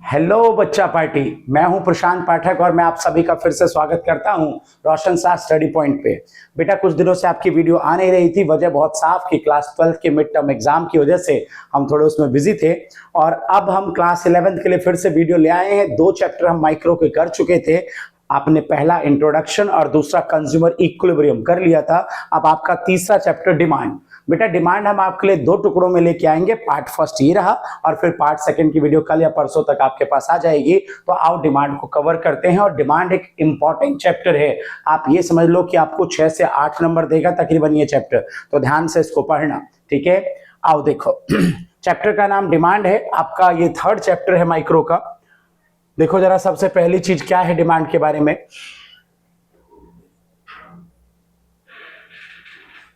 Hello बच्चा party. मैं हूं प्रशांत पाठक और मैं आप सभी का फिर से स्वागत करता हूं रोशन शाह स्टडी पॉइंट पे। बेटा कुछ दिनों से आपकी वीडियो आ नहीं रही थी, वजह बहुत साफ कि क्लास 12 के मिड टर्म एग्जाम की वजह से हम थोड़े उसमें बिजी थे। और अब हम क्लास 11th के लिए फिर से वीडियो ले आए हैं। 2 चैप्टर हम माइक्रो के कर चुके थे। आपने पहला इंट्रोडक्शन और दूसरा कंज्यूमर इक्विलिब्रियम कर लिया था। अब आपका तीसरा चैप्टर डिमांड। बेटा डिमांड हम आपके लिए 2 टुकड़ों में लेके आएंगे। पार्ट फर्स्ट ये रहा और फिर पार्ट सेकंड की वीडियो कल या परसों तक आपके पास आ जाएगी। तो आओ डिमांड को कवर करते हैं। और डिमांड एक इंपॉर्टेंट चैप्टर है। आप ये समझ लो कि आपको 6 से 8 नंबर देगा तकरीबन ये चैप्टर, तो ध्यान से इसको पढ़ना, ठीक है। आओ देखो चैप्टर का नाम डिमांड है। आपका ये 3rd चैप्टर है माइक्रो का। देखो जरा सबसे पहली चीज क्या है डिमांड के बारे में।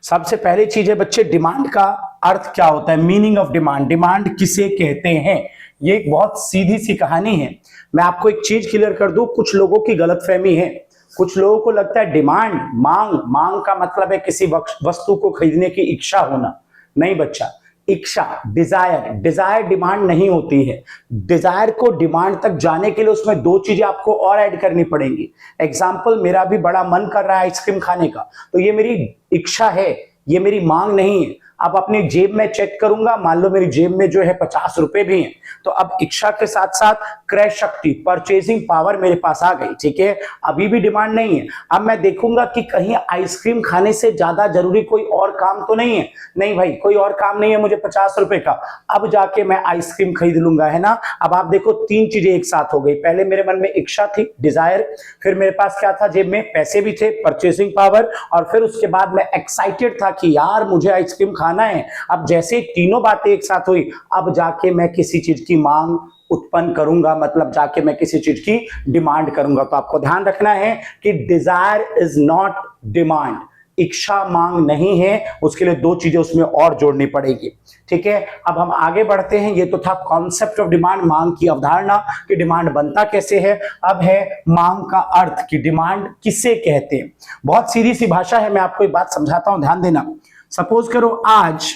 सबसे पहली चीज है बच्चे, डिमांड का अर्थ क्या होता है, मीनिंग ऑफ डिमांड। डिमांड किसे कहते हैं, ये एक बहुत सीधी सी कहानी है। मैं आपको एक चीज क्लियर कर दूं, कुछ लोगों की गलतफहमी है। कुछ लोगों को लगता है डिमांड मांग का मतलब है किसी वस्तु को खरीदने की इच्छा होना। नहीं बच्चा, इच्छा डिजायर डिमांड नहीं होती है। डिजायर को डिमांड तक जाने के लिए उसमें 2 चीजें आपको और ऐड करनी पड़ेंगी। एग्जाम्पल, मेरा भी बड़ा मन कर रहा है आइसक्रीम खाने का, तो ये मेरी इच्छा है, ये मेरी मांग नहीं है। अब अपनी जेब में चेक करूंगा, मान लो मेरी जेब में जो है 50 रुपए भी हैं, तो अब इच्छा के साथ साथ क्रय शक्ति, परचेजिंग पावर मेरे पास आ गई, ठीक है। अभी भी डिमांड नहीं है। अब मैं देखूंगा कि कहीं आइसक्रीम खाने से ज्यादा जरूरी कोई और काम तो नहीं है। नहीं भाई, कोई और काम नहीं है मुझे 50 रुपए का, अब जाके मैं आइसक्रीम खरीद लूंगा, है ना। अब आप देखो 3 चीजें एक साथ हो गई। पहले मेरे मन में इच्छा थी, डिजायर, फिर मेरे पास क्या था, जेब में पैसे भी थे, परचेजिंग पावर, और फिर उसके बाद मैं एक्साइटेड था कि यार मुझे आइसक्रीम खाना है। अब जैसे तीनों बातें एक साथ हुई, अब जाके मैं किसी चीज की मांग उत्पन्न करूंगा, मतलब जाके मैं किसी चीज की डिमांड करूंगा। तो आपको ध्यान रखना है कि डिजायर इज नॉट डिमांड, इच्छा मांग नहीं है। उसके लिए 2 चीजें उसमें और जोड़नी पड़ेगी, ठीक है। अब हम आगे बढ़ते हैं। ये तो था कॉन्सेप्ट ऑफ डिमांड, मांग की अवधारणा कि डिमांड बनता कैसे है। अब है मांग का अर्थ कि डिमांड किसे कहते हैं। बहुत सीधी सी भाषा है, मैं आपको एक बात समझाता हूं, ध्यान देना। सपोज करो आज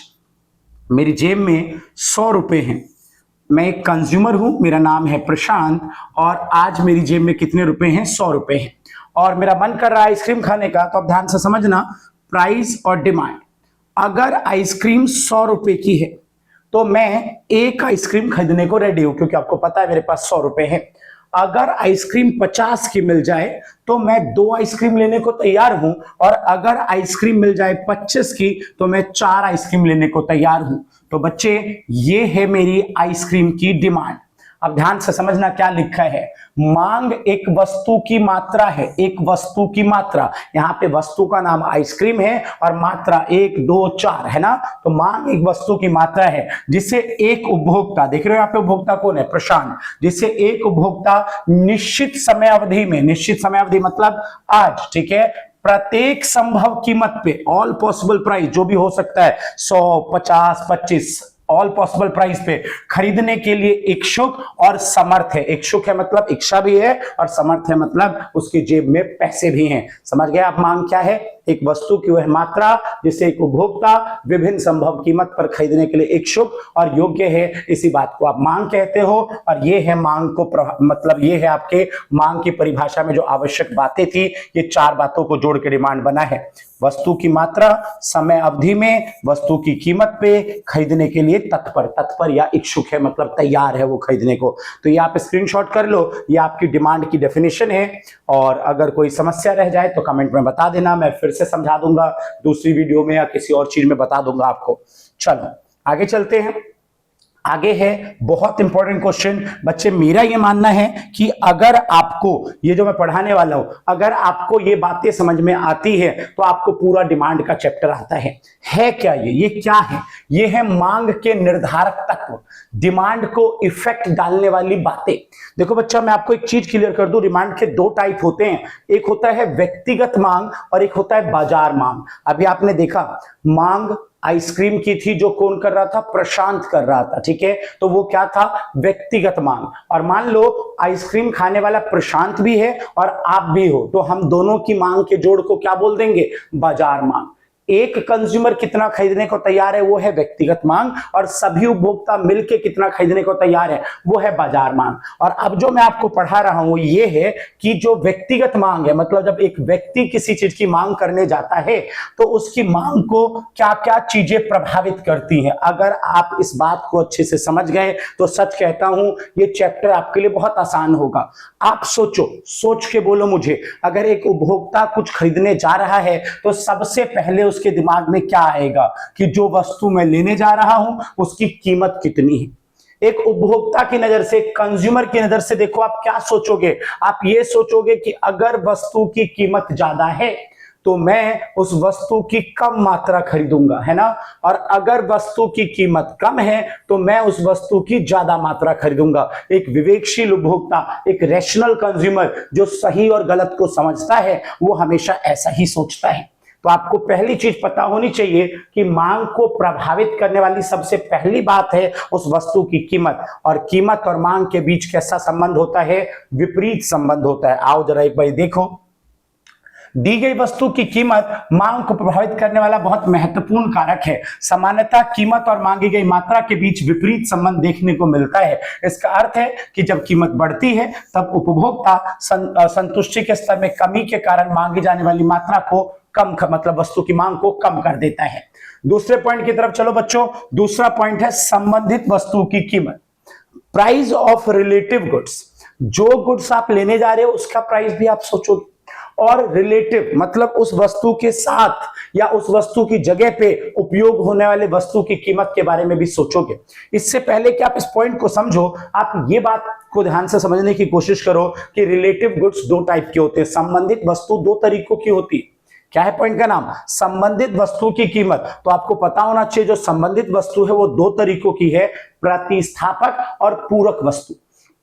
मेरी जेब में 100 रुपए हैं। मैं एक कंज्यूमर हूं, मेरा नाम है प्रशांत, और आज मेरी जेब में कितने रुपए हैं, 100 रुपए हैं, और मेरा मन कर रहा है आइसक्रीम खाने का। तो अब ध्यान से समझना, प्राइस और डिमांड। अगर आइसक्रीम 100 रुपए की है तो मैं एक आइसक्रीम खरीदने को रेडी हूं, क्योंकि आपको पता है मेरे पास 100 रुपए हैं। अगर आइसक्रीम 50 की मिल जाए तो मैं 2 आइसक्रीम लेने को तैयार हूं, और अगर आइसक्रीम मिल जाए 25 की तो मैं 4 आइसक्रीम लेने को तैयार हूं। तो बच्चे ये है मेरी आइसक्रीम की डिमांड। अब ध्यान से समझना क्या लिखा है। मांग एक वस्तु की मात्रा है, एक वस्तु की मात्रा। यहां पे वस्तु का नाम आइसक्रीम है और मात्रा 1 2 4 है ना। तो मांग एक वस्तु की मात्रा है जिसे एक उपभोक्ता, देख रहे हो यहां पे उपभोक्ता कौन है, प्रशांत, जिसे एक उपभोक्ता निश्चित समय अवधि में, निश्चित समय अवधि मतलब आज, ठीक है, प्रत्येक संभव कीमत पे, ऑल पॉसिबल प्राइस, जो भी हो सकता है, 100 50 25, ऑल पॉसिबल प्राइस पे खरीदने के लिए इच्छुक और समर्थ है। इच्छुक है मतलब इच्छा भी है, और समर्थ है मतलब उसकी जेब में पैसे भी हैं। समझ गए आप मांग क्या है, एक वस्तु की वह मात्रा जिसे एक उपभोक्ता विभिन्न संभव कीमत पर खरीदने के लिए इच्छुक और योग्य है, इसी बात को आप मांग कहते हो। और ये है मांग को मतलब ये है आपके मांग की परिभाषा में जो आवश्यक बातें थी, ये 4 बातों को जोड़ के डिमांड बना है। वस्तु की मात्रा, समय अवधि में, वस्तु की कीमत पे, खरीदने के लिए तत्पर या इच्छुक है मतलब तैयार है वो खरीदने को। तो ये आप स्क्रीनशॉट कर लो, ये आपकी डिमांड की डेफिनेशन है। और अगर कोई समस्या रह जाए तो कमेंट में बता देना, मैं फिर से समझा दूंगा दूसरी वीडियो में या किसी और चीज में बता दूंगा आपको। चलो आगे चलते हैं। आगे है बहुत इंपॉर्टेंट क्वेश्चन बच्चे। मेरा ये मानना है कि अगर आपको ये जो मैं पढ़ाने वाला हूं, अगर आपको ये बातें समझ में आती है तो आपको पूरा डिमांड का चैप्टर आता है क्या ये क्या है, ये है मांग के निर्धारक तत्व, डिमांड को इफेक्ट डालने वाली बातें। देखो बच्चा, मैं आपको एक चीज क्लियर कर दूं, डिमांड के 2 टाइप होते हैं, एक होता है व्यक्तिगत मांग और एक होता है बाजार मांग। अभी आपने देखा मांग आइसक्रीम की थी, जो कौन कर रहा था, प्रशांत कर रहा था, ठीक है। तो वो क्या था, व्यक्तिगत मांग। और मान लो आइसक्रीम खाने वाला प्रशांत भी है और आप भी हो, तो हम दोनों की मांग के जोड़ को क्या बोल देंगे, बाजार मांग। एक कंज्यूमर कितना खरीदने को तैयार है वो है व्यक्तिगत मांग, और सभी उपभोक्ता मिलकर कितना खरीदने को तैयार है वो है बाजार मांग। और अब जो मैं आपको पढ़ा रहा हूं ये है कि जो व्यक्तिगत मांग है, मतलब जब एक व्यक्ति किसी चीज की मांग करने जाता है तो उसकी मांग को क्या क्या चीजें प्रभावित करती हैं। अगर आप इस बात को अच्छे से समझ गए तो सच कहता हूं ये चैप्टर आपके लिए बहुत आसान होगा। आप सोचो, सोच के बोलो मुझे, अगर एक उपभोक्ता कुछ खरीदने जा रहा है तो सबसे पहले उसके दिमाग में क्या आएगा कि जो वस्तु मैं लेने जा रहा हूं उसकी कीमत कितनी है। एक उपभोक्ता की नजर से, कंज्यूमर की नजर से देखो आप क्या सोचोगे। आप ये सोचोगे कि अगर वस्तु की कीमत ज्यादा है तो मैं उस वस्तु की कम मात्रा खरीदूंगा, है ना, और अगर वस्तु की कीमत कम है तो मैं उस वस्तु की ज्यादा मात्रा खरीदूंगा। एक विवेकशील उपभोक्ता, एक रैशनल कंज्यूमर जो सही और गलत को समझता है वो हमेशा ऐसा ही सोचता है। तो आपको पहली चीज पता होनी चाहिए कि मांग को प्रभावित करने वाली सबसे पहली बात है उस वस्तु की कीमत, और कीमत और मांग के बीच कैसा संबंध होता है, विपरीत संबंध होता है। आओ जरा एक बार देखो, दी गई वस्तु की कीमत मांग को प्रभावित करने वाला बहुत महत्वपूर्ण कारक है। सामान्यतः कीमत और मांगी गई मात्रा के बीच विपरीत संबंध देखने को मिलता है। इसका अर्थ है कि जब कीमत बढ़ती है तब उपभोक्ता संतुष्टि के स्तर में कमी के कारण मांगी जाने वाली मात्रा को कम, मतलब वस्तु की मांग को कम कर देता है। दूसरे पॉइंट की तरफ चलो बच्चों। दूसरा पॉइंट है संबंधित वस्तु की कीमत, प्राइस ऑफ रिलेटिव गुड्स। जो गुड्स आप लेने जा रहे हो उसका प्राइस भी आप सोचोगे, और रिलेटिव मतलब उस वस्तु के साथ या उस वस्तु की जगह पे उपयोग होने वाले वस्तु की कीमत के बारे में भी सोचोगे। इससे पहले कि आप इस पॉइंट को समझो, आप ये बात को ध्यान से समझने की कोशिश करो कि रिलेटिव गुड्स दो टाइप के होते हैं, संबंधित वस्तु दो तरीकों की होती है। क्या है पॉइंट का नाम, संबंधित वस्तु की कीमत। तो आपको पता होना चाहिए जो संबंधित वस्तु है वो दो तरीकों की है, प्रतिस्थापक और पूरक वस्तु।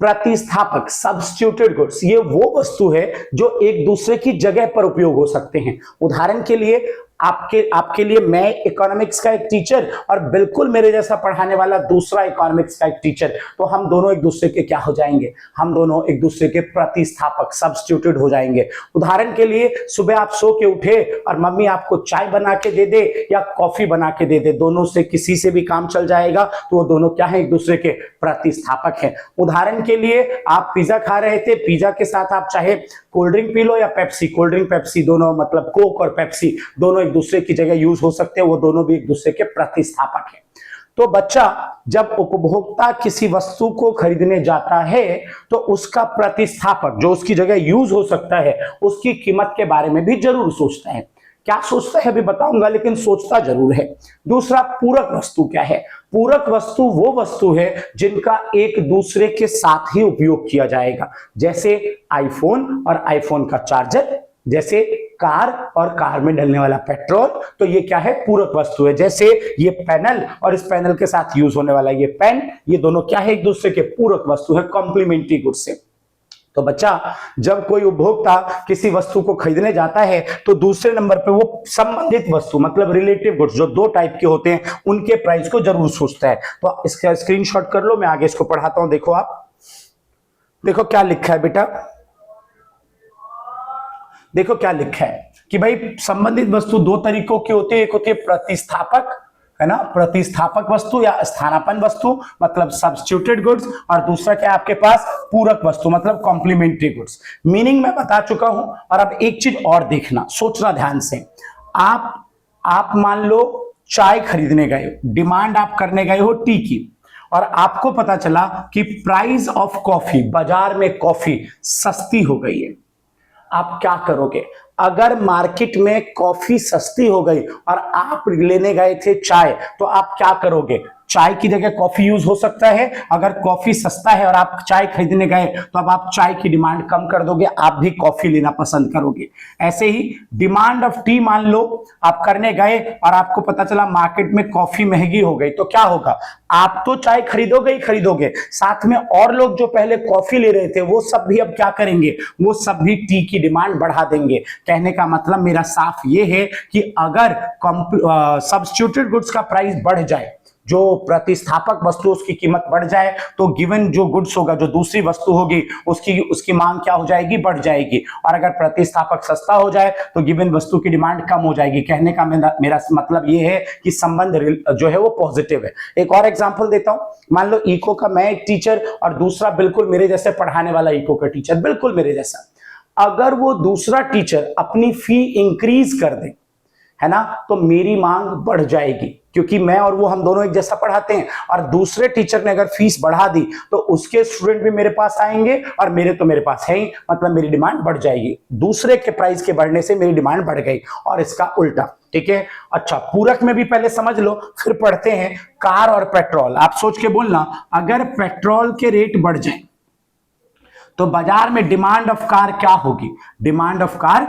प्रतिस्थापक सब्स्टिट्यूटेड गुड्स, ये वो वस्तु है जो एक दूसरे की जगह पर उपयोग हो सकते हैं। उदाहरण के लिए आपके लिए मैं इकोनॉमिक्स का एक टीचर और बिल्कुल मेरे जैसा पढ़ाने वाला दूसरा इकोनॉमिक्स का एक टीचर, तो हम दोनों एक दूसरे के क्या हो जाएंगे, हम दोनों एक दूसरे के प्रतिस्थापक सब्स्टिट्यूटेड हो जाएंगे। उदाहरण के लिए सुबह आप सो के उठे और मम्मी आपको चाय बना के दे दे या कॉफी बना के दे दे, दोनों से किसी से भी काम चल जाएगा, तो वो दोनों क्या है, एक दूसरे के प्रतिस्थापक हैं। उदाहरण के लिए आप पिज्जा खा रहे थे, पिज्जा के साथ आप चाहे कोल्ड ड्रिंक पी लो या पेप्सी, कोल्ड ड्रिंक पेप्सी दोनों, मतलब कोक और पेप्सी दोनों एक दूसरे की जगह यूज हो सकते हैं, वो दोनों भी एक दूसरे के प्रतिस्थापक हैं। तो बच्चा जब उपभोक्ता किसी वस्तु को खरीदने जाता है तो उसका प्रतिस्थापक जो उसकी जगह यूज हो सकता है उसकी कीमत के बारे में भी जरूर सोचता है। क्या सोचता है अभी बताऊंगा, लेकिन सोचता जरूर है। दूसरा, पूरक वस्तु क्या है? पूरक वस्तु वो वस्तु है जिनका एक दूसरे के साथ ही उपयोग किया जाएगा, जैसे आईफोन और आईफोन का चार्जर, जैसे कार और कार में डलने वाला पेट्रोल, तो ये क्या है, पूरक वस्तु है। जैसे ये पैनल और इस पैनल के साथ यूज होने वाला ये पेन, ये दोनों क्या है, एक दूसरे के पूरक वस्तु है, कॉम्प्लीमेंट्री गुड्स है। तो बच्चा जब कोई उपभोक्ता किसी वस्तु को खरीदने जाता है तो दूसरे नंबर पे वो संबंधित वस्तु मतलब रिलेटिव गुड्स जो दो टाइप के होते हैं उनके प्राइस को जरूर सोचता है। तो इसका स्क्रीनशॉट कर लो, मैं आगे इसको पढ़ाता हूं। देखो आप, देखो क्या लिखा है बेटा, देखो क्या लिखा है कि भाई संबंधित वस्तु दो तरीकों की होती है, एक होती है प्रतिस्थापक, है ना, प्रतिस्थापक वस्तु या स्थानापन्न वस्तु मतलब सब्स्टिट्यूटेड गुड्स, और दूसरा क्या है आपके पास, पूरक वस्तु मतलब कॉम्प्लीमेंट्री गुड्स। मीनिंग मैं बता चुका हूं, और अब एक चीज और देखना, सोचना ध्यान से। आप मान लो चाय खरीदने गए, डिमांड आप करने गए हो टी की, और आपको पता चला कि प्राइस ऑफ कॉफी, बाजार में कॉफी सस्ती हो गई है। आप क्या करोगे? अगर मार्केट में कॉफी सस्ती हो गई और आप लेने गए थे चाय, तो आप क्या करोगे? चाय की जगह कॉफी यूज हो सकता है। अगर कॉफी सस्ता है और आप चाय खरीदने गए तो अब आप चाय की डिमांड कम कर दोगे, आप भी कॉफी लेना पसंद करोगे। ऐसे ही डिमांड ऑफ टी मान लो आप करने गए और आपको पता चला मार्केट में कॉफी महंगी हो गई, तो क्या होगा? आप तो चाय खरीदोगे ही खरीदोगे, साथ में और लोग जो पहले कॉफी ले रहे थे वो सब भी अब क्या करेंगे? वो सब भी टी की डिमांड बढ़ा देंगे। कहने का मतलब मेरा साफ ये है कि अगर सब्स्टिट्यूटेड गुड्स का प्राइस बढ़ जाए, जो प्रतिस्थापक वस्तु उसकी कीमत बढ़ जाए तो गिवन जो गुड्स होगा, जो दूसरी वस्तु होगी, उसकी मांग क्या हो जाएगी, बढ़ जाएगी। और अगर प्रतिस्थापक सस्ता हो जाए तो गिवन वस्तु की डिमांड कम हो जाएगी। कहने का मेरा मतलब ये है कि संबंध जो है वो पॉजिटिव है। एक और एग्जांपल देता हूं, मान लो इको का मैं एक टीचर और दूसरा बिल्कुल मेरे जैसे पढ़ाने वाला इको का टीचर, बिल्कुल मेरे जैसा। अगर वो दूसरा टीचर अपनी फी इंक्रीज कर दे, है ना, तो मेरी मांग बढ़ जाएगी, क्योंकि मैं और वो हम दोनों एक जैसा पढ़ाते हैं। और दूसरे टीचर ने अगर फीस बढ़ा दी तो उसके स्टूडेंट भी मेरे पास आएंगे और मेरे तो मेरे पास है ही, मतलब मेरी डिमांड बढ़ जाएगी। दूसरे के प्राइस के बढ़ने से मेरी डिमांड बढ़ गई और इसका उल्टा। ठीक है, अच्छा, पूरक में भी पहले समझ लो, फिर पढ़ते हैं कार और पेट्रोल। आप सोच के बोलना, अगर पेट्रोल के रेट बढ़ जाए तो बाजार में डिमांड ऑफ कार क्या होगी, डिमांड ऑफ कार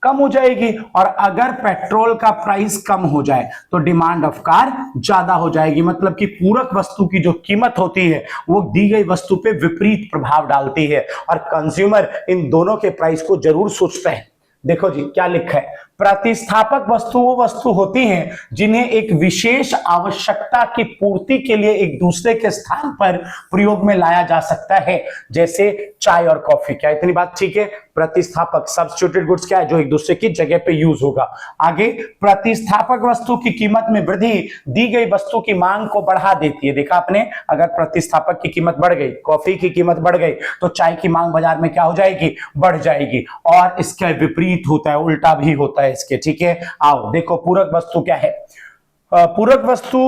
कम हो जाएगी। और अगर पेट्रोल का प्राइस कम हो जाए तो डिमांड ऑफ कार ज्यादा हो जाएगी। मतलब कि पूरक वस्तु की जो कीमत होती है वो दी गई वस्तु पे विपरीत प्रभाव डालती है और कंज्यूमर इन दोनों के प्राइस को जरूर सोचता है। देखो जी क्या लिखा है, प्रतिस्थापक वस्तु वो वस्तु होती हैं जिन्हें एक विशेष आवश्यकता की पूर्ति के लिए एक दूसरे के स्थान पर प्रयोग में लाया जा सकता है, जैसे चाय और कॉफी। क्या इतनी बात ठीक है? प्रतिस्थापक सब्स्टिट्यूटेड गुड्स क्या है, जो एक दूसरे की जगह पे यूज होगा। आगे, प्रतिस्थापक वस्तु की कीमत में वृद्धि दी गई वस्तु की मांग को बढ़ा देती है। देखा आपने, अगर प्रतिस्थापक की कीमत बढ़ गई, कॉफी की कीमत बढ़ गई, तो चाय की मांग बाजार में क्या हो जाएगी, बढ़ जाएगी। और इसका विपरीत होता है, उल्टा भी होता है इसके। ठीक है, आओ देखो पूरक वस्तु क्या है। पूरक वस्तु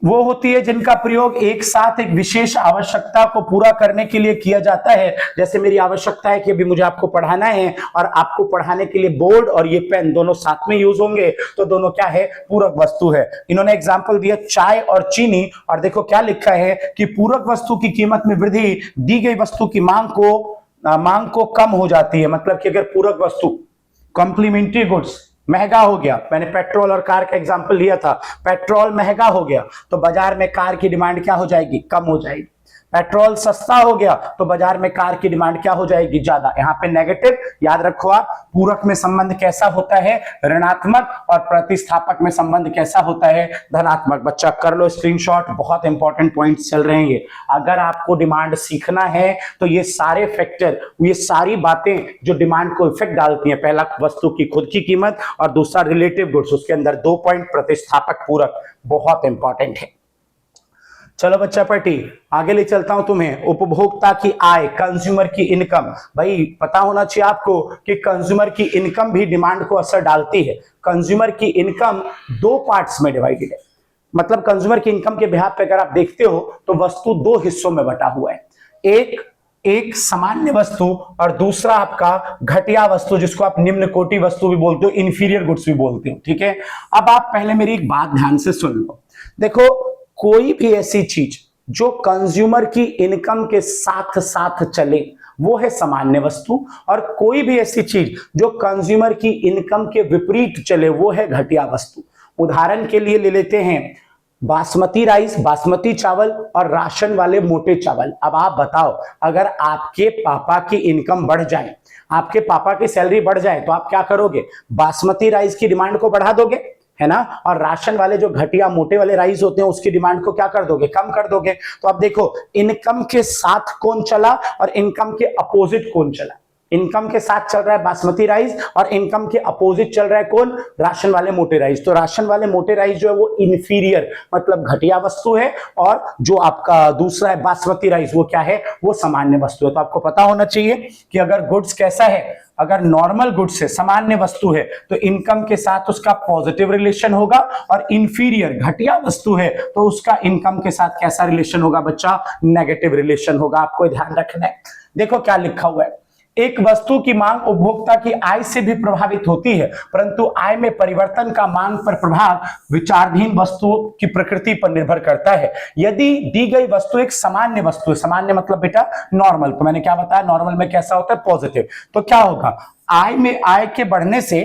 वो होती है जिनका प्रयोग एक साथ एक विशेष आवश्यकता को पूरा करने के लिए किया जाता है। जैसे मेरी आवश्यकता है कि अभी मुझे आपको पढ़ाना है और आपको पढ़ाने के लिए बोर्ड और ये पेन दोनों साथ में यूज होंगे, तो दोनों क्या है, पूरक वस्तु है। इन्होंने एग्जांपल दिया चाय और चीनी, और देखो क्या लिखा है कि पूरक वस्तु की कीमत में वृद्धि दी गई वस्तु की मांग को कम हो जाती है। मतलब कि अगर पूरक वस्तु कॉम्प्लीमेंट्री गुड्स महंगा हो गया, मैंने पेट्रोल और कार का एग्जांपल लिया था, पेट्रोल महंगा हो गया तो बाजार में कार की डिमांड क्या हो जाएगी, कम हो जाएगी। पेट्रोल सस्ता हो गया तो बाजार में कार की डिमांड क्या हो जाएगी, ज्यादा। यहां पे नेगेटिव याद रखो आप। पूरक में संबंध कैसा होता है, ऋणात्मक, और प्रतिस्थापक में संबंध कैसा होता है, धनात्मक। बच्चा कर लो स्क्रीनशॉट, बहुत इंपॉर्टेंट पॉइंट्स चल रहे हैं ये। अगर आपको डिमांड सीखना है तो ये सारे फैक्टर, ये सारी बातें जो डिमांड को इफेक्ट डालती हैं, पहला वस्तु की खुद की कीमत और दूसरा रिलेटिव गुड्स, उसके अंदर 2 पॉइंट प्रतिस्थापक पूरक, बहुत इंपॉर्टेंट है। चलो बच्चा पटी, आगे ले चलता हूं तुम्हें। उपभोक्ता की आय, कंज्यूमर की इनकम। भाई पता होना चाहिए आपको कि कंज्यूमर की इनकम भी डिमांड को असर डालती है। कंज्यूमर की इनकम 2 पार्ट्स में डिवाइडेड है। मतलब कंज्यूमर की इनकम के बिहाफ पे अगर आप देखते हो तो वस्तु 2 हिस्सों में बटा हुआ है। एक सामान्य वस्तु और दूसरा आपका घटिया वस्तु, जिसको आप निम्न कोटि वस्तु भी बोलते हो, इंफीरियर गुड्स भी बोलते हो। ठीक है, अब आप पहले मेरी एक बात ध्यान से सुन लो। देखो, कोई भी ऐसी चीज जो कंज्यूमर की इनकम के साथ साथ चले वो है सामान्य वस्तु, और कोई भी ऐसी चीज जो कंज्यूमर की इनकम के विपरीत चले वो है घटिया वस्तु। उदाहरण के लिए ले लेते हैं बासमती राइस, बासमती चावल और राशन वाले मोटे चावल। अब आप बताओ, अगर आपके पापा की इनकम बढ़ जाए, आपके पापा की सैलरी बढ़ जाए, तो आप क्या करोगे, बासमती राइस की डिमांड को बढ़ा दोगे, है ना, और राशन वाले जो घटिया मोटे वाले राइस होते हैं उसकी डिमांड को क्या कर दोगे, कम कर दोगे। तो अब देखो, इनकम के साथ कौन चला और इनकम के अपोजिट कौन चला। इनकम के साथ चल रहा है बासमती राइस और इनकम के अपोजिट चल रहा है कौन, राशन वाले मोटे राइस। तो राशन वाले मोटे राइस जो है वो इंफीरियर, मतलब घटिया वस्तु है, और जो आपका दूसरा है बासमती राइस वो क्या है, वो सामान्य वस्तु है। तो आपको पता होना चाहिए कि अगर गुड्स कैसा है, अगर नॉर्मल गुड्स है, सामान्य वस्तु है, तो इनकम के साथ उसका पॉजिटिव रिलेशन होगा, और इंफीरियर घटिया वस्तु है तो उसका इनकम के साथ कैसा रिलेशन होगा बच्चा, नेगेटिव रिलेशन होगा। आपको ध्यान रखना है। देखो क्या लिखा हुआ है, एक वस्तु की मांग उपभोक्ता की आय से भी प्रभावित होती है, परंतु आय में परिवर्तन का मांग पर प्रभाव विचाराधीन वस्तु की प्रकृति पर निर्भर करता है। यदि दी गई वस्तु एक सामान्य वस्तु है, सामान्य मतलब बेटा नॉर्मल, तो मैंने क्या बताया, नॉर्मल में कैसा होता है, पॉजिटिव, तो क्या होगा, आय में आय के बढ़ने से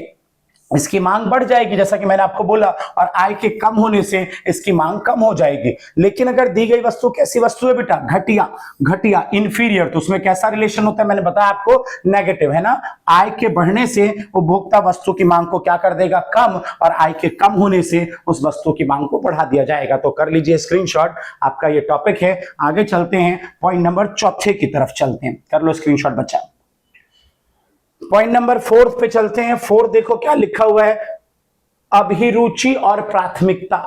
इसकी मांग बढ़ जाएगी, जैसा कि मैंने आपको बोला, और आय के कम होने से इसकी मांग कम हो जाएगी। लेकिन अगर दी गई वस्तु कैसी वस्तु है बेटा? घटिया, घटिया, इंफीरियर, तो उसमें कैसा रिलेशन होता है? मैंने बताया आपको, नेगेटिव, है ना। आय के बढ़ने से उपभोक्ता वस्तु की मांग को क्या कर देगा? कम, और आय के कम होने से उस वस्तु की मांग को बढ़ा दिया जाएगा। तो कर लीजिए स्क्रीनशॉट, आपका ये टॉपिक है। आगे चलते हैं, पॉइंट नंबर 4 की तरफ चलते हैं। कर लो स्क्रीनशॉट बच्चा। पॉइंट नंबर 4 पे चलते हैं। 4 देखो क्या लिखा हुआ है, अभिरुचि और प्राथमिकता,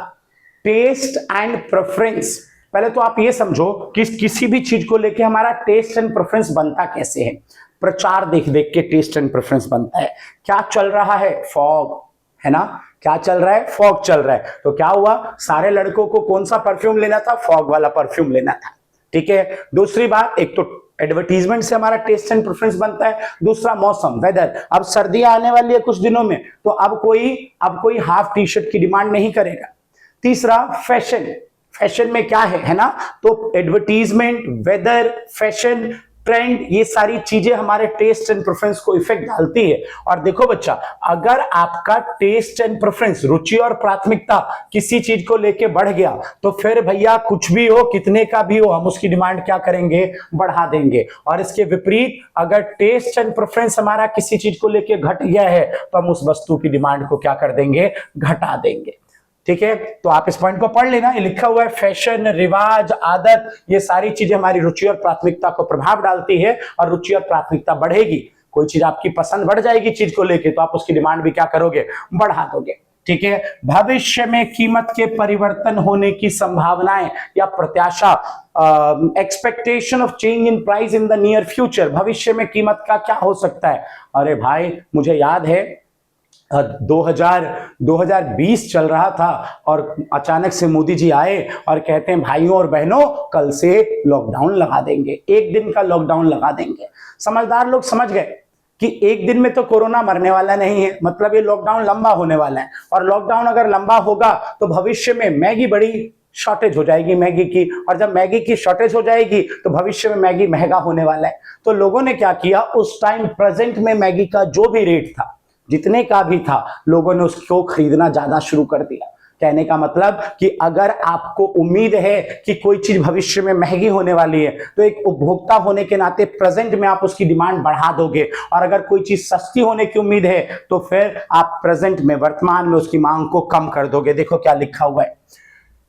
टेस्ट एंड प्रेफरेंस। पहले तो आप ये समझो कि किसी भी चीज को लेके हमारा टेस्ट एंड प्रेफरेंस बनता कैसे है। प्रचार देख देख के टेस्ट एंड प्रेफरेंस बनता है। क्या चल रहा है? फॉग, है ना। क्या चल रहा है? फॉग चल रहा है। तो क्या हुआ, सारे लड़कों को कौन सा परफ्यूम लेना था? फॉग वाला परफ्यूम लेना था। ठीक है। दूसरी बात, एक तो एडवर्टीजमेंट से हमारा टेस्ट एंड प्रेफरेंस बनता है। दूसरा मौसम, वेदर, अब सर्दियां आने वाली है कुछ दिनों में, तो अब कोई हाफ टी शर्ट की डिमांड नहीं करेगा। तीसरा फैशन, फैशन में क्या है ना, तो एडवर्टीजमेंट, वेदर, फैशन, ट्रेंड, ये सारी चीजें हमारे टेस्ट एंड प्रेफरेंस को इफेक्ट डालती है। और देखो बच्चा, अगर आपका टेस्ट एंड प्रेफरेंस, रुचि और प्राथमिकता किसी चीज को लेके बढ़ गया, तो फिर भैया कुछ भी हो, कितने का भी हो, हम उसकी डिमांड क्या करेंगे? बढ़ा देंगे। और इसके विपरीत, अगर टेस्ट एंड प्रेफरेंस हमारा किसी चीज को लेके घट गया है, तो हम उस वस्तु की डिमांड को क्या कर देंगे? घटा देंगे। ठीक है। तो आप इस पॉइंट को पढ़ लेना, ये लिखा हुआ है, फैशन, रिवाज, आदत, ये सारी चीजें हमारी रुचि और प्राथमिकता को प्रभाव डालती है। और रुचि और प्राथमिकता बढ़ेगी, कोई चीज आपकी पसंद बढ़ जाएगी चीज को लेके, तो आप उसकी डिमांड भी क्या करोगे? बढ़ा दोगे। ठीक है। भविष्य में कीमत के परिवर्तन होने की संभावनाएं या प्रत्याशा, expectation of change in price in the near future, भविष्य में कीमत का क्या हो सकता है? अरे भाई, मुझे याद है 2020 चल रहा था और अचानक से मोदी जी आए और कहते हैं, भाइयों और बहनों, कल से लॉकडाउन लगा देंगे, एक दिन का लॉकडाउन लगा देंगे। समझदार लोग समझ गए कि एक दिन में तो कोरोना मरने वाला नहीं है, मतलब ये लॉकडाउन लंबा होने वाला है। और लॉकडाउन अगर लंबा होगा तो भविष्य में मैगी बड़ी शॉर्टेज हो जाएगी मैगी की, और जब मैगी की शॉर्टेज हो जाएगी तो भविष्य में मैगी महंगा होने वाला है। तो लोगों ने क्या किया, उस टाइम प्रेजेंट में मैगी का जो भी रेट था, जितने का भी था, लोगों ने उसको खरीदना ज्यादा शुरू कर दिया। कहने का मतलब कि अगर आपको उम्मीद है कि कोई चीज भविष्य में महंगी होने वाली है, तो एक उपभोक्ता होने के नाते प्रेजेंट में आप उसकी डिमांड बढ़ा दोगे। और अगर कोई चीज सस्ती होने की उम्मीद है, तो फिर आप प्रेजेंट में, वर्तमान में उसकी मांग को कम कर दोगे। देखो क्या लिखा हुआ है,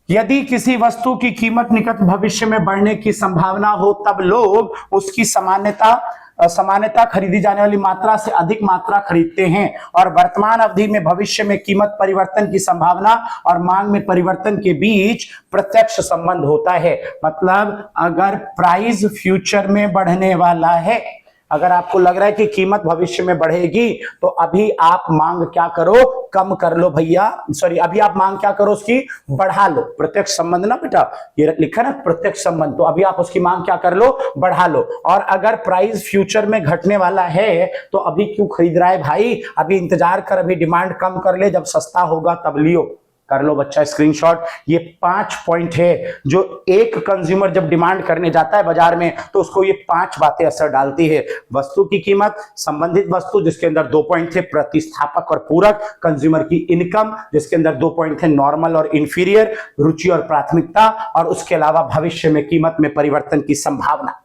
यदि किसी वस्तु की कीमत निकट भविष्य में बढ़ने की संभावना हो, तब लोग उसकी सामान्यता खरीदी जाने वाली मात्रा से अधिक मात्रा खरीदते हैं। और वर्तमान अवधि में भविष्य में कीमत परिवर्तन की संभावना और मांग में परिवर्तन के बीच प्रत्यक्ष संबंध होता है। मतलब अगर प्राइस फ्यूचर में बढ़ने वाला है, अगर आपको लग रहा है कि कीमत भविष्य में बढ़ेगी, तो अभी आप मांग क्या करो? कम कर लो भैया, सॉरी, अभी आप मांग क्या करो? उसकी बढ़ा लो। प्रत्यक्ष संबंध ना बेटा, ये लिखा ना प्रत्यक्ष संबंध, तो अभी आप उसकी मांग क्या कर लो? बढ़ा लो। और अगर प्राइस फ्यूचर में घटने वाला है, तो अभी क्यों खरीद रहा है भाई? अभी इंतजार कर, अभी डिमांड कम कर ले, जब सस्ता होगा तब लियो। कर लो बच्चा स्क्रीनशॉट। ये 5 पॉइंट है जो एक कंज्यूमर जब डिमांड करने जाता है बाजार में, तो उसको ये 5 बातें असर डालती है। वस्तु की कीमत, संबंधित वस्तु जिसके अंदर 2 पॉइंट थे, प्रतिस्थापक और पूरक, कंज्यूमर की इनकम जिसके अंदर 2 पॉइंट थे, नॉर्मल और इंफीरियर, रुचि और प्राथमिकता, और उसके अलावा भविष्य में कीमत में परिवर्तन की संभावना।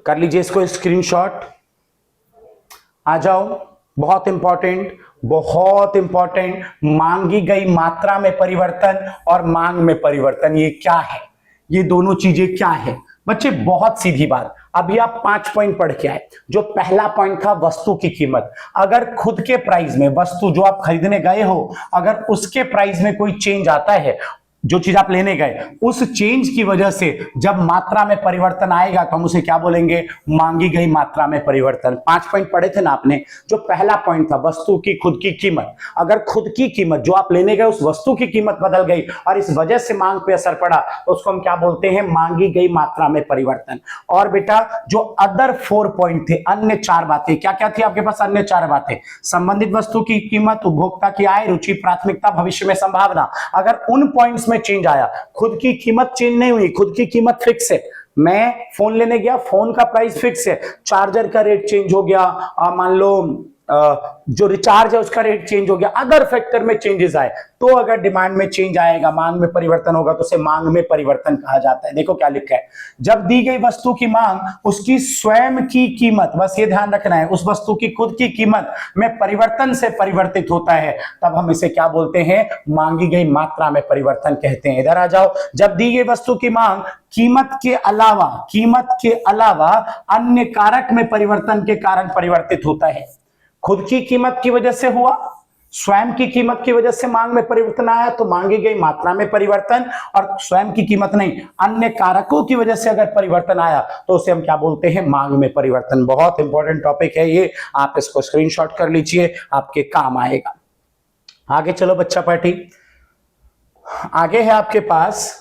कर लीजिए इसको स्क्रीनशॉट। आ जाओ, बहुत इंपॉर्टेंट, बहुत इंपॉर्टेंट, मांगी गई मात्रा में परिवर्तन और मांग में परिवर्तन, ये क्या है? ये दोनों चीजें क्या है बच्चे? बहुत सीधी बात। अभी आप 5 पॉइंट पढ़ के आए। जो पहला पॉइंट था वस्तु की कीमत, अगर खुद के प्राइस में, वस्तु जो आप खरीदने गए हो, अगर उसके प्राइस में कोई चेंज आता है, जो चीज आप लेने गए, उस चेंज की वजह से जब मात्रा में परिवर्तन आएगा, तो हम उसे क्या बोलेंगे? मांगी गई मात्रा में परिवर्तन। 5 पॉइंट पढ़े थे ना आपने। जो पहला पॉइंट था वस्तु की खुद की कीमत, अगर खुद की कीमत जो आप लेने गए, उस वस्तु की कीमत बदल गई और इस वजह से मांग पे असर पड़ा, तो उसको हम क्या बोलते हैं? मांगी गई मात्रा में परिवर्तन। और बेटा जो अदर 4 पॉइंट थे, अन्य 4 बातें, क्या क्या थी आपके पास? अन्य 4 बातें, संबंधित वस्तु की कीमत, उपभोक्ता की आय, रुचि, प्राथमिकता, भविष्य में संभावना। अगर उन पॉइंट्स में चेंज आया, खुद की कीमत चेंज नहीं हुई, खुद की कीमत फिक्स है, मैं फोन लेने गया, फोन का प्राइस फिक्स है, चार्जर का रेट चेंज हो गया, मान लो जो रिचार्ज है उसका रेट चेंज हो गया, अदर फैक्टर में चेंजेस आए, तो अगर डिमांड में चेंज आएगा, मांग में परिवर्तन होगा, तो उसे मांग में परिवर्तन कहा जाता है। देखो क्या लिखा है, जब दी गई वस्तु की मांग उसकी स्वयं की कीमत, बस ये ध्यान रखना है, उस वस्तु की खुद की कीमत में परिवर्तन से परिवर्तित होता है, तब हम इसे क्या बोलते हैं, मांगी गई मात्रा में परिवर्तन कहते हैं। इधर आ जाओ, जब दी गई वस्तु की मांग कीमत के अलावा अन्य कारक में परिवर्तन के कारण परिवर्तित होता है। खुद की कीमत की वजह से हुआ, स्वयं की कीमत की वजह से मांग में परिवर्तन आया, तो मांगी गई मात्रा में परिवर्तन, और स्वयं की कीमत नहीं, अन्य कारकों की वजह से अगर परिवर्तन आया तो उसे हम क्या बोलते हैं, मांग में परिवर्तन। बहुत इंपॉर्टेंट टॉपिक है ये, आप इसको स्क्रीनशॉट कर लीजिए, आपके काम आएगा। आगे चलो बच्चा पार्टी, आगे है आपके पास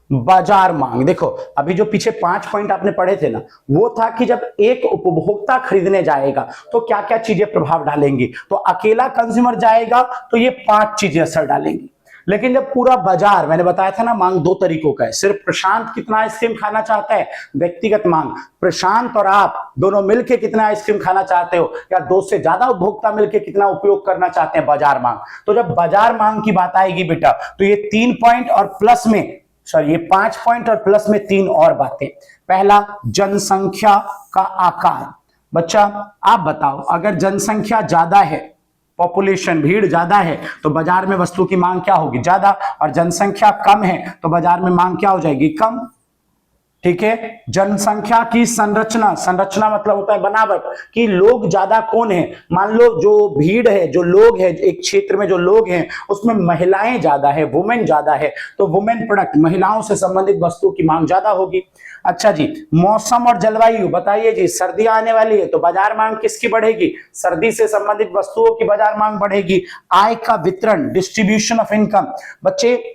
बाजार मांग। देखो अभी जो पीछे 5 पॉइंट आपने पढ़े थे ना, वो था कि जब एक उपभोक्ता खरीदने जाएगा तो क्या क्या चीजें प्रभाव डालेंगी, तो अकेला कंज्यूमर जाएगा तो ये 5 चीजें असर डालेंगी। लेकिन जब पूरा बाजार, मैंने बताया था ना, मांग 2 तरीकों का है। सिर्फ प्रशांत कितना आइसक्रीम खाना चाहता है, व्यक्तिगत मांग। प्रशांत और आप दोनों मिलकर कितना आइसक्रीम खाना चाहते हो, या 2 से ज्यादा उपभोक्ता मिलकर कितना उपयोग करना चाहते हैं, बाजार मांग। तो जब बाजार मांग की बात आएगी बेटा, तो ये 3 पॉइंट और प्लस में, सॉरी ये 5 पॉइंट और प्लस में 3 और बातें। पहला, जनसंख्या का आकार। बच्चा आप बताओ, अगर जनसंख्या ज्यादा है, पॉपुलेशन भीड़ ज्यादा है, तो बाजार में वस्तु की मांग क्या होगी, ज्यादा, और जनसंख्या कम है तो बाजार में मांग क्या हो जाएगी, कम। ठीक है, जनसंख्या की संरचना, संरचना मतलब होता है बनावट, कि लोग ज्यादा कौन है, मान लो जो भीड़ है, जो लोग है, एक क्षेत्र में जो लोग हैं उसमें महिलाएं ज्यादा है, वुमेन ज्यादा है, तो वुमेन प्रोडक्ट, महिलाओं से संबंधित वस्तु की मांग ज्यादा होगी। अच्छा जी, मौसम और जलवायु बताइए जी, सर्दियां आने वाली है तो बाजार मांग किसकी बढ़ेगी, सर्दी से संबंधित वस्तुओं की बाजार मांग बढ़ेगी। आय का वितरण, डिस्ट्रीब्यूशन ऑफ इनकम। बच्चे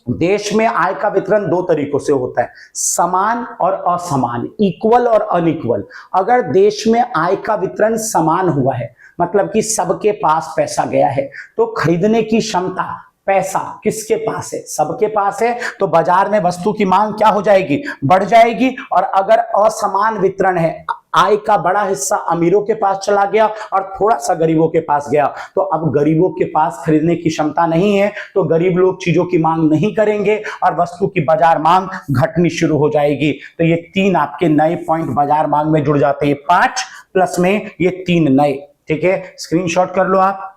देश में आय का वितरण 2 तरीकों से होता है, समान और असमान, इक्वल और अनइक्वल। अगर देश में आय का वितरण समान हुआ है, मतलब कि सबके पास पैसा गया है, तो खरीदने की क्षमता, पैसा किसके पास है, सबके पास है, तो बाजार में वस्तु की मांग क्या हो जाएगी, बढ़ जाएगी। और अगर असमान वितरण है, आय का बड़ा हिस्सा अमीरों के पास चला गया और थोड़ा सा गरीबों के पास गया, तो अब गरीबों के पास खरीदने की क्षमता नहीं है, तो गरीब लोग चीजों की मांग नहीं करेंगे और वस्तु की बाजार मांग घटनी शुरू हो जाएगी। तो ये 3 आपके नए पॉइंट बाजार मांग में जुड़ जाते हैं, 5 प्लस में ये 3 नए। ठीक है, स्क्रीनशॉट कर लो आप।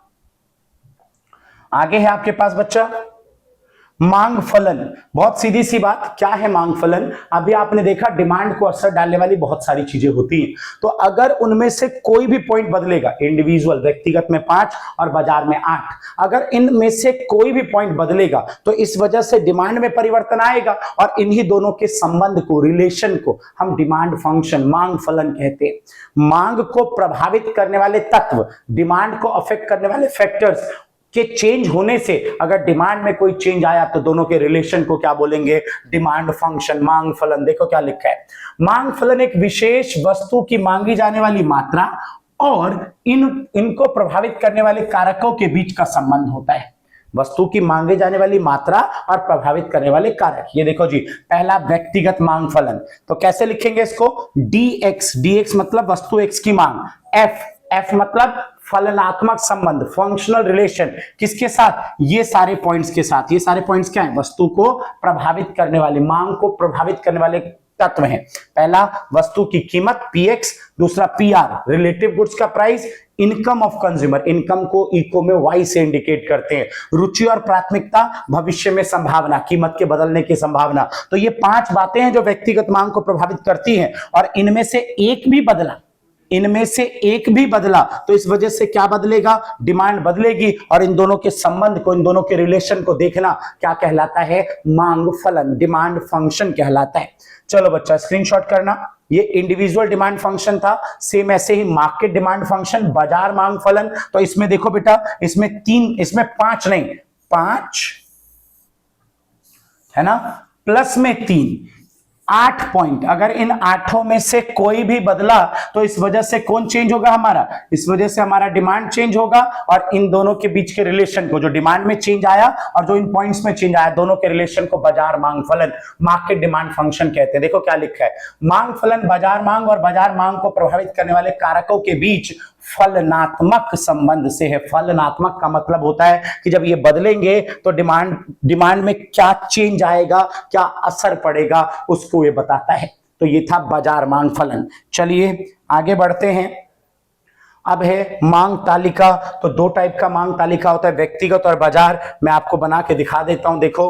आगे है आपके पास बच्चा मांग फलन। बहुत सीधी सी बात, क्या है मांग फलन? अभी आपने देखा डिमांड को असर डालने वाली बहुत सारी चीजें होती हैं, तो अगर उनमें से कोई भी पॉइंट बदलेगा, इंडिविजुअल व्यक्तिगत में 5 और बाजार में 8, अगर इनमें से कोई भी पॉइंट बदलेगा तो इस वजह से डिमांड में परिवर्तन आएगा, और इन्हीं दोनों के संबंध को, रिलेशन को हम डिमांड फंक्शन, मांग फलन कहते हैं। मांग को प्रभावित करने वाले तत्व, डिमांड को अफेक्ट करने वाले फैक्टर्स के चेंज होने से, अगर डिमांड में कोई चेंज आया तो दोनों के रिलेशन को क्या बोलेंगे, डिमांड फंक्शन, मांग फलन। देखो क्या लिखा है, मांग फलन एक विशेष वस्तु की मांगी जाने वाली मात्रा और इनको प्रभावित करने वाले कारकों के बीच का संबंध होता है। वस्तु की मांगे जाने वाली मात्रा और प्रभावित करने वाले कारक। ये देखो जी, पहला व्यक्तिगत मांग फलन, तो कैसे लिखेंगे इसको, dx मतलब वस्तु x की मांग, f मतलब फलनात्मक संबंध, फंक्शनल रिलेशन, किसके साथ, ये सारे पॉइंट्स के साथ। ये सारे पॉइंट्स क्या है, वस्तु को प्रभावित करने वाले, मांग को प्रभावित करने वाले तत्व हैं। पहला वस्तु की कीमत px, दूसरा pr रिलेटिव गुड्स का price, income of consumer, income को इको में y से इंडिकेट करते हैं, रुचि और प्राथमिकता, भविष्य में संभावना, कीमत के बदलने की संभावना। तो ये 5 बातें हैं जो व्यक्तिगत मांग को प्रभावित करती हैं, और इनमें से एक भी बदला तो इस वजह से क्या बदलेगा, डिमांड बदलेगी, और इन दोनों के संबंध को, इन दोनों के रिलेशन को देखना क्या कहलाता है, मांग फलन, डिमांड फंक्शन कहलाता है। चलो बच्चा स्क्रीनशॉट करना, ये इंडिविजुअल डिमांड फंक्शन था, सेम ऐसे ही मार्केट डिमांड फंक्शन, बाजार मांग फलन। तो इसमें देखो बेटा, इसमें 5 नहीं, 5 है ना, प्लस में 3, 8 पॉइंट। अगर इन 8 में से कोई भी बदला तो इस वजह से कौन चेंज होगा, हमारा, इस वजह से हमारा डिमांड चेंज होगा, और इन दोनों के बीच के रिलेशन को, जो डिमांड में चेंज आया और जो इन पॉइंट्स में चेंज आया, दोनों के रिलेशन को बाजार मांग फलन, मार्केट डिमांड फंक्शन कहते हैं। देखो क्या लिखा है, मांग फलन बाजार मांग और बाजार मांग को प्रभावित करने वाले कारकों के बीच फलनात्मक संबंध से है। फलनात्मक का मतलब होता है कि जब ये बदलेंगे तो डिमांड में क्या चेंज आएगा, क्या असर पड़ेगा, उसको ये बताता है। तो ये था बाजार मांग फलन। चलिए आगे बढ़ते हैं। अब है मांग तालिका। तो दो टाइप का मांग तालिका होता है, व्यक्तिगत और बाजार। मैं आपको बना के दिखा देता हूं। देखो,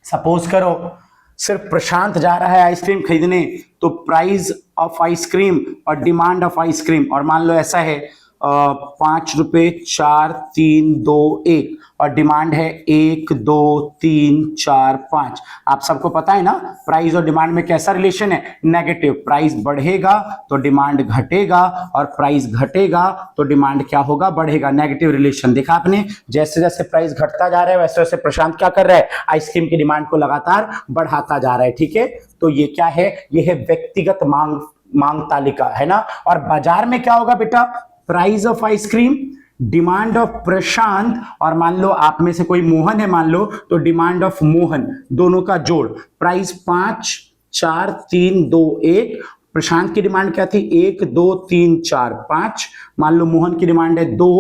सपोज करो सिर्फ प्रशांत जा रहा है आइसक्रीम खरीदने, तो प्राइस ऑफ आइसक्रीम और डिमांड ऑफ आइसक्रीम, और मान लो ऐसा है 5 रुपए 4 3 2 1, और डिमांड है 1 2 3 4 5। आप सबको पता है ना प्राइस और डिमांड में कैसा रिलेशन है, नेगेटिव। प्राइस बढ़ेगा तो डिमांड घटेगा, और प्राइस घटेगा तो डिमांड क्या होगा, बढ़ेगा। नेगेटिव रिलेशन देखा आपने। जैसे जैसे प्राइस घटता जा रहा है वैसे वैसे प्रशांत क्या कर रहा है, आइसक्रीम की डिमांड को लगातार बढ़ाता जा रहा है। ठीक है, तो ये क्या है, ये है व्यक्तिगत मांग तालिका, है ना। और बाजार में क्या होगा बेटा, price of ice cream, demand of Prashant, और मान लो आप में से कोई मोहन है मान लो, तो डिमांड ऑफ मोहन, दोनों का जोड़। प्राइस 5 4 3 2 1। प्रशांत की डिमांड क्या थी, 1 2 3 4 5। मान लो मोहन की डिमांड है 2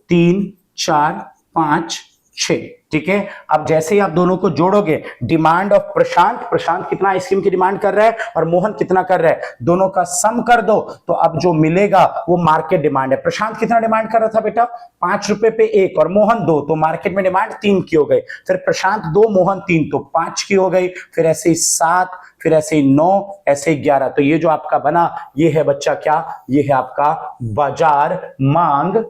3 4 5 6। ठीक है, अब जैसे ही आप दोनों को जोड़ोगे, डिमांड ऑफ प्रशांत कितना आइसक्रीम की डिमांड कर रहा है और मोहन कितना कर रहा है, दोनों का सम कर दो, तो अब जो मिलेगा वो मार्केट डिमांड है। प्रशांत कितना डिमांड कर रहा था बेटा, 5 रुपए पे 1, और मोहन 2, तो मार्केट में डिमांड 3 की हो गई। फिर प्रशांत 2 मोहन 3, तो 5 की हो गई। फिर ऐसे ही 7, फिर ऐसे ही 9, ऐसे ही 11। तो ये जो आपका बना, ये है बच्चा क्या, ये है आपका बाजार मांग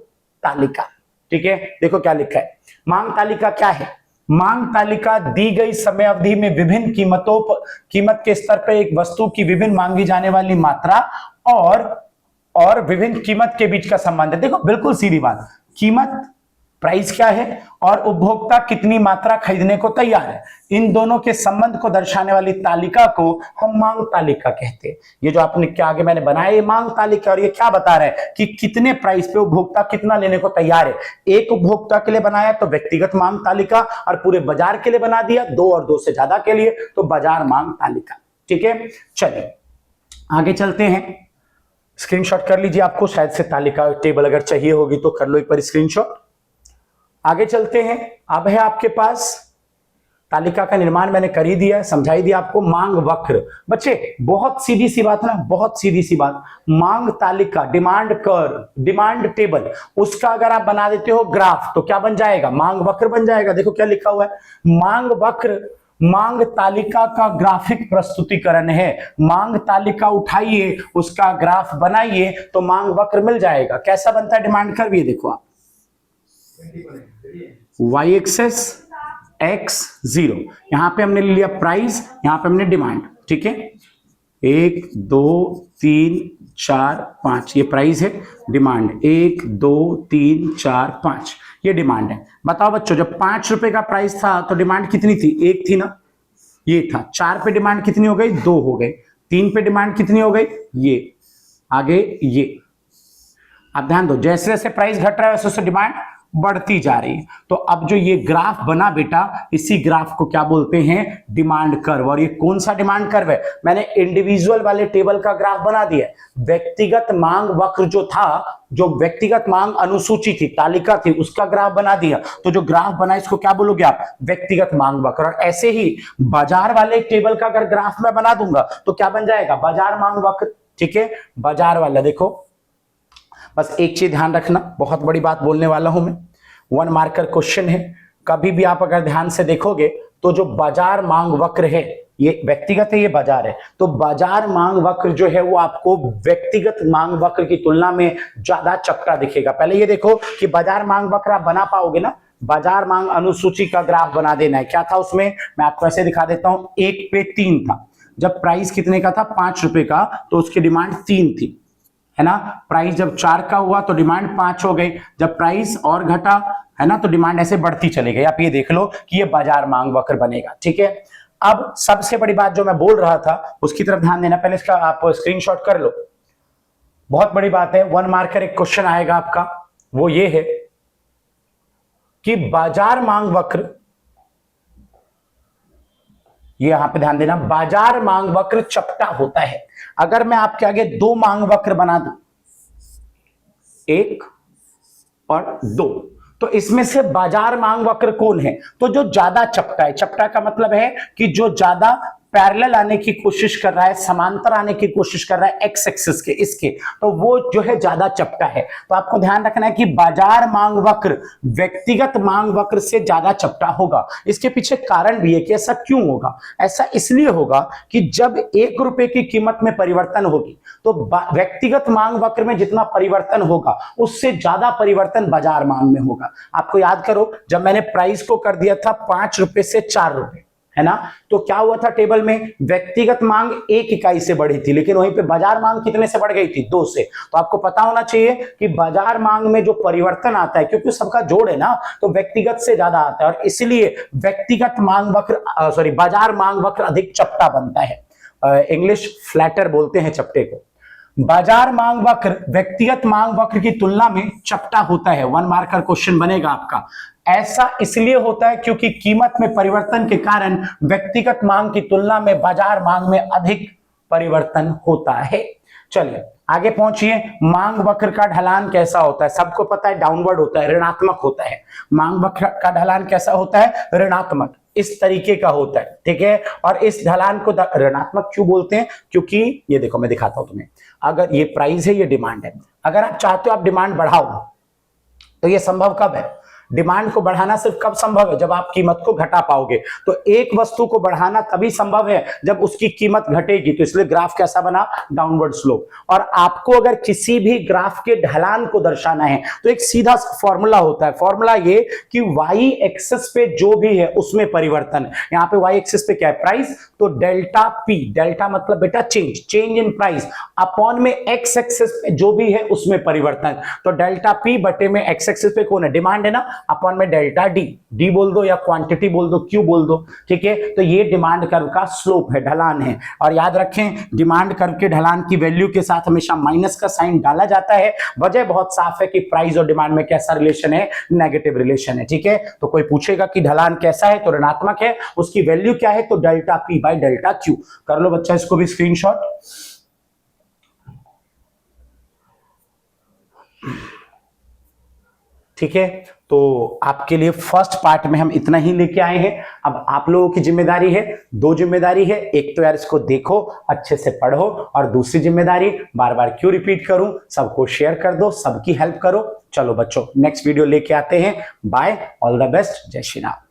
तालिका। ठीक है, देखो क्या लिखा है। मांग तालिका क्या है, मांग तालिका दी गई समय अवधि में विभिन्न कीमत के स्तर पर एक वस्तु की विभिन्न मांगी जाने वाली मात्रा और विभिन्न कीमत के बीच का संबंध है। देखो बिल्कुल सीधी बात, कीमत प्राइस क्या है और उपभोक्ता कितनी मात्रा खरीदने को तैयार है, इन दोनों के संबंध को दर्शाने वाली तालिका को हम मांग तालिका कहते हैं। ये जो आपने क्या आगे मैंने बनाया, ये मांग तालिका, और ये क्या बता रहा है कि कितने प्राइस पे उपभोक्ता कितना लेने को तैयार है। एक उपभोक्ता के लिए बनाया तो व्यक्तिगत मांग तालिका, और पूरे बाजार के लिए बना दिया, 2 और 2 से ज्यादा के लिए तो बाजार मांग तालिका। ठीक है, चलिए आगे चलते हैं। स्क्रीनशॉट कर लीजिए, आपको शायद से तालिका टेबल अगर चाहिए होगी तो कर लो एक बार स्क्रीनशॉट। आगे चलते हैं। अब है आपके पास तालिका का निर्माण मैंने कर ही दिया, समझा ही दिया आपको। मांग वक्र, बच्चे बहुत सीधी सी बात ना, बहुत सीधी सी बात। मांग तालिका, डिमांड कर्व, डिमांड टेबल, उसका अगर आप बना देते हो ग्राफ तो क्या बन जाएगा, मांग वक्र बन जाएगा। देखो क्या लिखा हुआ है, मांग वक्र मांग तालिका का ग्राफिक प्रस्तुतिकरण है। मांग तालिका उठाइए, उसका ग्राफ बनाइए तो मांग वक्र मिल जाएगा। कैसा बनता है डिमांड कर्व, ये देखो आप, y एक्सेस x0, यहां पे हमने ले लिया प्राइस, यहां पे हमने डिमांड। ठीक है, 1 2 3 4 5 ये प्राइस है, डिमांड 1 2 3 4 5 ये डिमांड है। बताओ बच्चों, जब 5 रुपए का प्राइस था तो डिमांड कितनी थी, 1 थी ना, ये था। 4 पे डिमांड कितनी हो गई, 2 हो गई। 3 पे डिमांड कितनी हो गई, ये आगे ये। आप ध्यान दो, जैसे जैसे प्राइस घट रहा है वैसे वैसे डिमांड बढ़ती जा रही है। तो अब जो ये ग्राफ बना बेटा, इसी ग्राफ को क्या बोलते हैं, डिमांड कर्व। और ये कौन सा डिमांड कर्व है, मैंने इंडिविजुअल वाले टेबल का ग्राफ बना दिया। व्यक्तिगत मांग वक्र जो था, जो व्यक्तिगत मांग अनुसूची थी, तालिका थी, उसका ग्राफ बना दिया। तो जो ग्राफ बना इसको क्या बोलोगे आप, व्यक्तिगत मांग वक्र। और ऐसे ही बाजार वाले टेबल का अगर ग्राफ मैं बना दूंगा तो क्या बन जाएगा, बाजार मांग वक्र। ठीक है, बाजार वाला देखो, बस एक चीज ध्यान रखना, बहुत बड़ी बात बोलने वाला हूं मैं, 1 मार्कर क्वेश्चन है। कभी भी आप अगर ध्यान से देखोगे तो जो बाजार मांग वक्र है, ये व्यक्तिगत है, ये बाजार है, तो बाजार मांग वक्र जो है वो आपको व्यक्तिगत मांग वक्र की तुलना में ज्यादा चपटा दिखेगा। पहले ये देखो कि बाजार मांग वक्र आप बना पाओगे ना, बाजार मांग अनुसूची का ग्राफ बना देना है। क्या था उसमें, मैं आपको ऐसे दिखा देता हूं, 1 पे 3 था। जब प्राइस कितने का था, 5 रुपए का, तो उसकी डिमांड 3 थी, है ना। प्राइस जब 4 का हुआ तो डिमांड 5 हो गई। जब प्राइस और घटा, है ना, तो डिमांड ऐसे बढ़ती चली गई। आप ये देख लो कि ये बाजार मांग वक्र बनेगा। ठीक है, अब सबसे बड़ी बात जो मैं बोल रहा था उसकी तरफ ध्यान देना। पहले इसका आप स्क्रीनशॉट कर लो, बहुत बड़ी बात है। 1 मार्कर एक क्वेश्चन आएगा आपका, वो ये है कि बाजार मांग वक्र, ये यहां पे ध्यान देना, बाजार मांग वक्र चपटा होता है। अगर मैं आपके आगे 2 मांग वक्र बना दूं, 1 और 2। तो इसमें से बाजार मांग वक्र कौन है? तो जो ज्यादा चपटा है, चपटा का मतलब है कि जो ज्यादा पैरेलल आने की कोशिश कर रहा है, समांतर आने की कोशिश कर रहा है एक्स एक्सिस के, इसके, तो वो जो है ज्यादा चपटा है। तो आपको ध्यान रखना है कि बाजार मांग वक्र व्यक्तिगत मांग वक्र से ज्यादा चपटा होगा। इसके पीछे कारण भी है कि ऐसा क्यों होगा। ऐसा इसलिए होगा कि जब 1 रुपए की कीमत में परिवर्तन होगी तो व्यक्तिगत मांग वक्र में जितना परिवर्तन होगा उससे ज्यादा परिवर्तन बाजार मांग में होगा। आपको याद करो, जब मैंने प्राइस को कर दिया था 5 रुपए से 4 रुपए, है ना, तो क्या हुआ था टेबल में, व्यक्तिगत मांग 1 इकाई से बढ़ी थी, लेकिन वहीं पे बाजार मांग कितने से बढ़ गई थी? 2 से। तो आपको पता होना चाहिए कि बाजार मांग में जो परिवर्तन आता है, क्योंकि सबका जोड़ है ना, तो व्यक्तिगत से ज्यादा आता है और इसलिए व्यक्तिगत मांग वक्र बाजार मांग वक्र अधिक चपटा बनता है। इंग्लिश फ्लैटर बोलते हैं चपटे को। बाजार मांग वक्र व्यक्तिगत मांग वक्र की तुलना में चपटा होता है। 1 मार्कर क्वेश्चन बनेगा आपका। ऐसा इसलिए होता है क्योंकि कीमत में परिवर्तन के कारण व्यक्तिगत मांग की तुलना में बाजार मांग में अधिक परिवर्तन होता है। चलिए आगे पहुंचिए। मांग वक्र का ढलान कैसा होता है? सबको पता है डाउनवर्ड होता है, ऋणात्मक होता है। मांग वक्र का ढलान कैसा होता है? ऋणात्मक, इस तरीके का होता है, ठीक है। और इस ढलान को ऋणात्मक क्यों बोलते हैं? क्योंकि ये देखो, मैं दिखाता हूं तुम्हें। अगर ये प्राइस है, ये डिमांड है, अगर आप चाहते हो आप डिमांड बढ़ाओ, तो ये संभव कब है? डिमांड को बढ़ाना सिर्फ कब संभव है? जब आप कीमत को घटा पाओगे। तो एक वस्तु को बढ़ाना तभी संभव है जब उसकी कीमत घटेगी। तो इसलिए ग्राफ कैसा बना? Downward slope. और आपको अगर किसी भी ग्राफ के ढलान को दर्शाना है तो एक सीधा फॉर्मूला होता है। फॉर्मूला ये कि वाई एक्सिस पे जो भी है उसमें परिवर्तन, यहां पे वाई एक्सिस पे क्या है? प्राइस। तो डेल्टा पी, डेल्टा मतलब बेटा चेंज इन प्राइस, अपॉन में एक्स एक्सिस पे जो भी है उसमें परिवर्तन। तो डेल्टा पी बटे में एक्स एक्सिस पे कौन है? डिमांड है ना, अपॉन में डेल्टा डी, डी बोल दो या क्वांटिटी बोल दो, क्यू बोल दो, ठीक है। तो ये डिमांड कर्व का स्लोप है, ढलान है। और याद रखें, डिमांड कर्व के ढलान की वैल्यू के साथ हमेशा माइनस का साइन डाला जाता है। वजह बहुत साफ है कि प्राइस और डिमांड में कैसा रिलेशन है? नेगेटिव रिलेशन है, ठीक है। तो कोई पूछेगा कि ढलान कैसा है, तो ऋणात्मक है, उसकी वैल्यू क्या है? तो delta P by delta Q. कर लो बच्चा इसको भी स्क्रीनशॉट। ठीक है, तो आपके लिए फर्स्ट पार्ट में हम इतना ही लेके आए हैं। अब आप लोगों की जिम्मेदारी है, 2 जिम्मेदारी है। एक तो यार इसको देखो, अच्छे से पढ़ो, और दूसरी जिम्मेदारी, बार बार क्यों रिपीट करूं, सबको शेयर कर दो, सबकी हेल्प करो। चलो बच्चों, नेक्स्ट वीडियो लेके आते हैं। बाय, ऑल द बेस्ट, जय श्री राम।